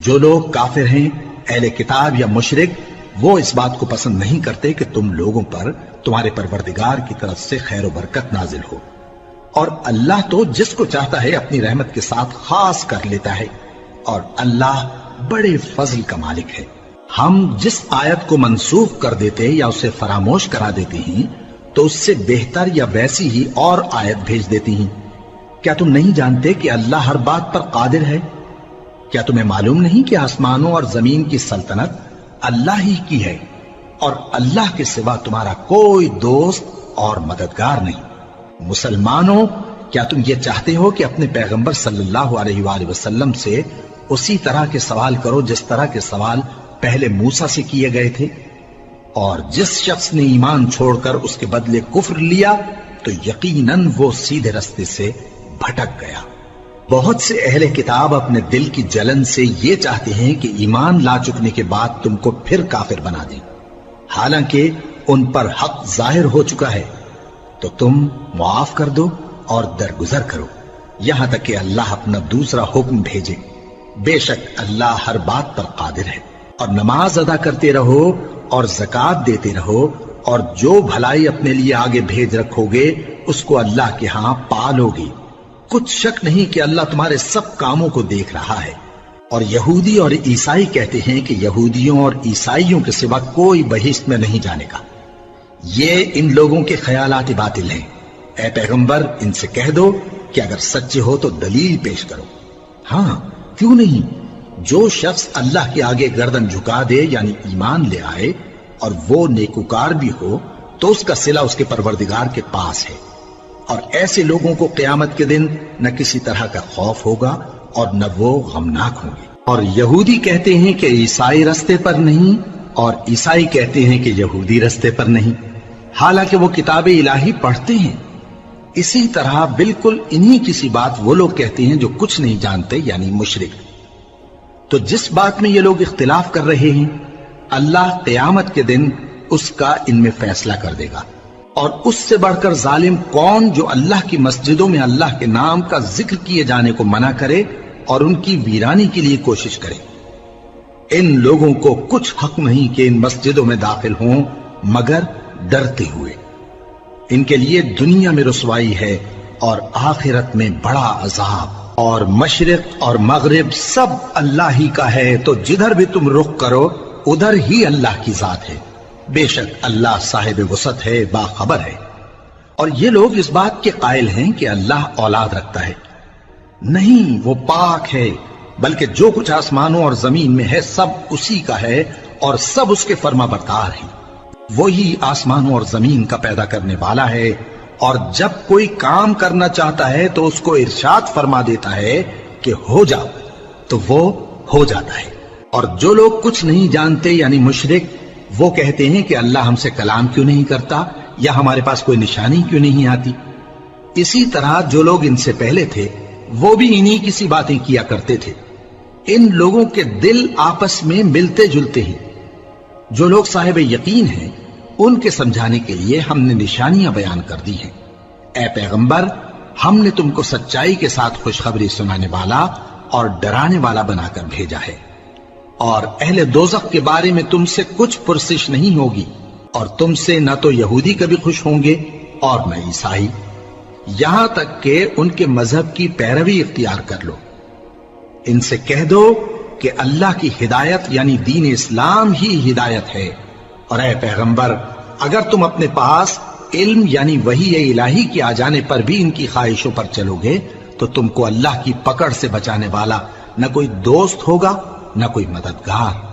جو لوگ کافر ہیں، اہل کتاب یا مشرک، وہ اس بات کو پسند نہیں کرتے کہ تم لوگوں پر تمہارے پروردگار کی طرف سے خیر و برکت نازل ہو، اور اللہ تو جس کو چاہتا ہے اپنی رحمت کے ساتھ خاص کر لیتا ہے، اور اللہ بڑے فضل کا مالک ہے۔ ہم جس آیت کو منسوخ کر دیتے یا اسے فراموش کرا دیتے ہیں تو اس سے بہتر یا ویسی ہی اور آیت بھیج دیتی ہیں۔ کیا تم نہیں جانتے کہ اللہ ہر بات پر قادر ہے؟ کیا تمہیں معلوم نہیں کہ آسمانوں اور زمین کی سلطنت اللہ ہی کی ہے، اور اللہ کے سوا تمہارا کوئی دوست اور مددگار نہیں؟ مسلمانوں، کیا تم یہ چاہتے ہو کہ اپنے پیغمبر صلی اللہ علیہ وآلہ وسلم سے اسی طرح کے سوال کرو جس طرح کے سوال پہلے موسیٰ سے کیے گئے تھے؟ اور جس شخص نے ایمان چھوڑ کر اس کے بدلے کفر لیا تو یقیناً وہ سیدھے رستے سے بھٹک گیا۔ بہت سے اہل کتاب اپنے دل کی جلن سے یہ چاہتے ہیں کہ ایمان لا چکنے کے بعد تم کو پھر کافر بنا دیں، حالانکہ ان پر حق ظاہر ہو چکا ہے۔ تو تم معاف کر دو اور درگزر کرو یہاں تک کہ اللہ اپنا دوسرا حکم بھیجے۔ بے شک اللہ ہر بات پر قادر ہے۔ اور نماز ادا کرتے رہو اور زکوٰۃ دیتے رہو، اور جو بھلائی اپنے لیے آگے بھیج رکھو گے اس کو اللہ کے ہاں پالو گے۔ کچھ شک نہیں کہ اللہ تمہارے سب کاموں کو دیکھ رہا ہے۔ اور یہودی اور عیسائی کہتے ہیں کہ یہودیوں اور عیسائیوں کے سوا کوئی بہشت میں نہیں جانے کا۔ یہ ان لوگوں کے خیالات باطل ہیں۔ اے پیغمبر، ان سے کہہ دو کہ اگر سچے ہو تو دلیل پیش کرو۔ ہاں، کیوں نہیں؟ جو شخص اللہ کے آگے گردن جھکا دے یعنی ایمان لے آئے اور وہ نیکوکار بھی ہو تو اس کا صلہ اس کے پروردگار کے پاس ہے، اور ایسے لوگوں کو قیامت کے دن نہ کسی طرح کا خوف ہوگا اور نہ وہ غمناک ہوں گے۔ اور یہودی کہتے ہیں کہ عیسائی رستے پر نہیں، اور عیسائی کہتے ہیں کہ یہودی رستے پر نہیں، حالانکہ وہ کتاب الہی پڑھتے ہیں۔ اسی طرح بالکل انہی کسی بات وہ لوگ کہتے ہیں جو کچھ نہیں جانتے یعنی مشرک۔ تو جس بات میں یہ لوگ اختلاف کر رہے ہیں اللہ قیامت کے دن اس کا ان میں فیصلہ کر دے گا۔ اور اس سے بڑھ کر ظالم کون جو اللہ کی مسجدوں میں اللہ کے نام کا ذکر کیے جانے کو منع کرے اور ان کی ویرانی کے لیے کوشش کرے۔ ان لوگوں کو کچھ حق نہیں کہ ان مسجدوں میں داخل ہوں مگر ڈرتے ہوئے۔ ان کے لیے دنیا میں رسوائی ہے اور آخرت میں بڑا عذاب۔ اور مشرق اور مغرب سب اللہ ہی کا ہے، تو جدھر بھی تم رخ کرو ادھر ہی اللہ کی ذات ہے۔ بے شک اللہ صاحب وسعت ہے، باخبر ہے۔ اور یہ لوگ اس بات کے قائل ہیں کہ اللہ اولاد رکھتا ہے۔ نہیں، وہ پاک ہے، بلکہ جو کچھ آسمانوں اور زمین میں ہے سب اسی کا ہے اور سب اس کے فرما بردار ہیں۔ وہی آسمانوں اور زمین کا پیدا کرنے والا ہے، اور جب کوئی کام کرنا چاہتا ہے تو اس کو ارشاد فرما دیتا ہے کہ ہو جاؤ، تو وہ ہو جاتا ہے۔ اور جو لوگ کچھ نہیں جانتے یعنی مشرک، وہ کہتے ہیں کہ اللہ ہم سے کلام کیوں نہیں کرتا، یا ہمارے پاس کوئی نشانی کیوں نہیں آتی۔ اسی طرح جو لوگ ان سے پہلے تھے وہ بھی انہی کسی باتیں کیا کرتے تھے۔ ان لوگوں کے دل آپس میں ملتے جلتے ہیں۔ جو لوگ صاحب یقین ہیں ان کے سمجھانے کے لیے ہم نے نشانیاں بیان کر دی ہیں۔ اے پیغمبر، ہم نے تم کو سچائی کے ساتھ خوشخبری سنانے والا اور ڈرانے والا بنا کر بھیجا ہے۔ اور اہل دوزخ کے بارے میں تم سے کچھ پرسش نہیں ہوگی، اور تم سے نہ تو یہودی کبھی خوش ہوں گے اور نہ عیسائی، یہاں تک کہ ان کے مذہب کی پیروی اختیار کر لو۔ ان سے کہہ دو کہ اللہ کی ہدایت یعنی دین اسلام ہی ہدایت ہے، اور اے پیغمبر، اگر تم اپنے پاس علم یعنی وحی الہی کے آ جانے پر بھی ان کی خواہشوں پر چلو گے تو تم کو اللہ کی پکڑ سے بچانے والا نہ کوئی دوست ہوگا نہ کوئی مددگار۔